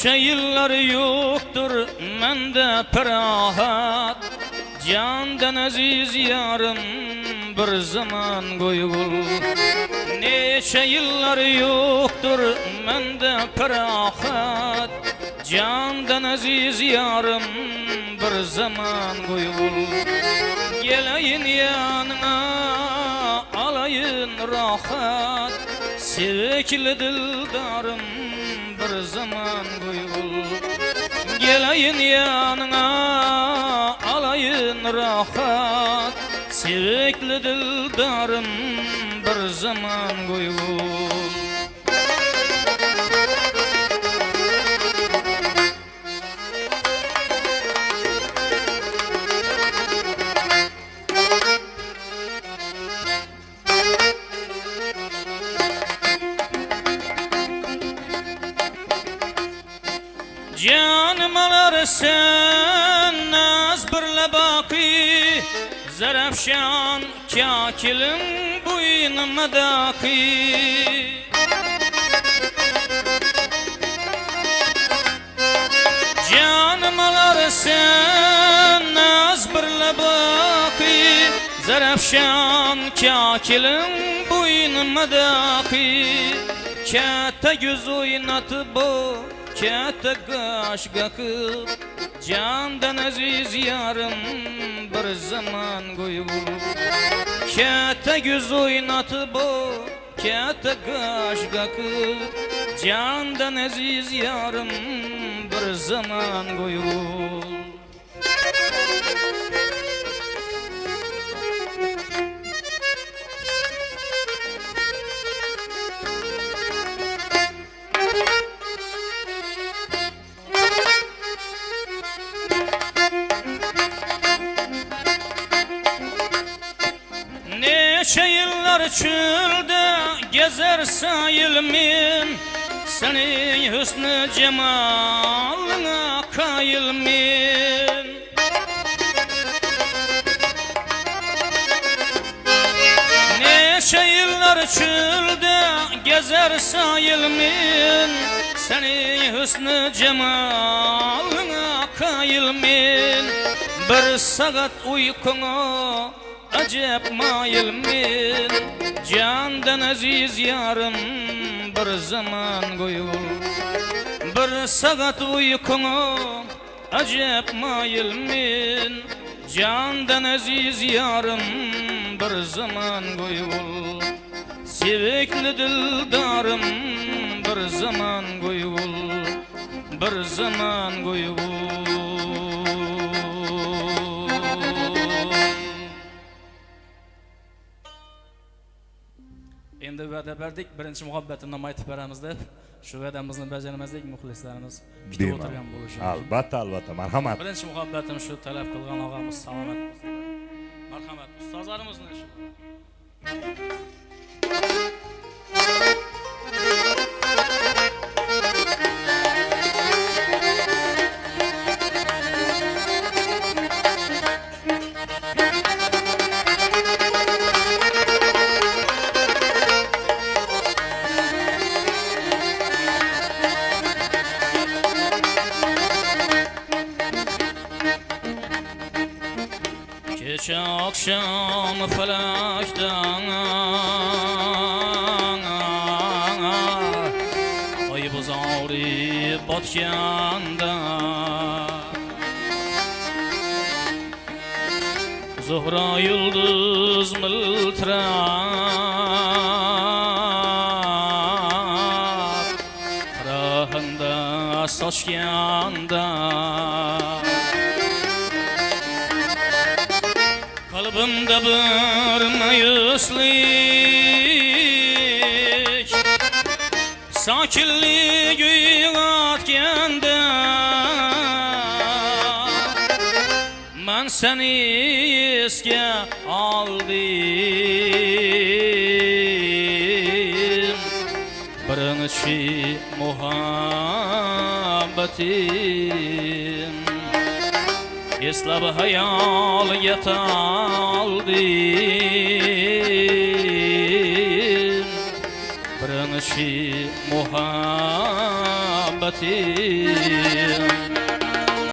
Neçe yıllar yoktur mende perahat, candan aziz yarım bir zaman goygul. Neçe yıllar yoktur mende perahat, candan aziz yarım bir zaman goygul. Geleyin yanına alayın rahat, sevekli dildarım bir zaman goygul. Geleyin yanına alayın rahat, sevekli dildarım bir zaman goygul. Canım alar sen naz birle baki, zarafşan kakilim boynumdaki. Canım alar sen naz birle baki, zarafşan kakilim boynumdaki. Katta göz oynatıp bu katta kaş kakıp, candan aziz yarım bir zaman goygul. Katta göz oynatıp bu katta kaş kakıp, candan aziz yarım bir zaman goygul. Neçe yıllar çölde gezer sayılmin, senin hüsnü cemalına kayılmin. Neçe yıllar çölde gezer sayılmin, senin hüsnü cemalına kayılmin. Bir saat uykunu acep mayılmin, candan aziz yarım bir zaman goygul. Bir saat uykunu acep mayılmin, candan aziz yarım bir zaman goygul. Sevekli dildarım bir zaman goygul, bir zaman goygul. Endi va'da berdik, birinchi muhabbatimni aytib beramiz deb, shu va'damizni bajarmaslik muxlislarimiz kutib o'tirgan bo'lishi. Albatta, albatta, marhamat. Birinchi muhabbatim shu talab qilgan og'amiz salomat bo'lsin. Marhamat, ustozlarimizni shu. Kecha akşam felakdan ay bozori botganda, Zuhra yıldız miltirab rahında sochganda, kalbimde bir mayuslik, sakinlik uyg'otganda, men seni esga oldim. Birinchi muhabbatim, eslab hayolga toldim. Şi muhabbeti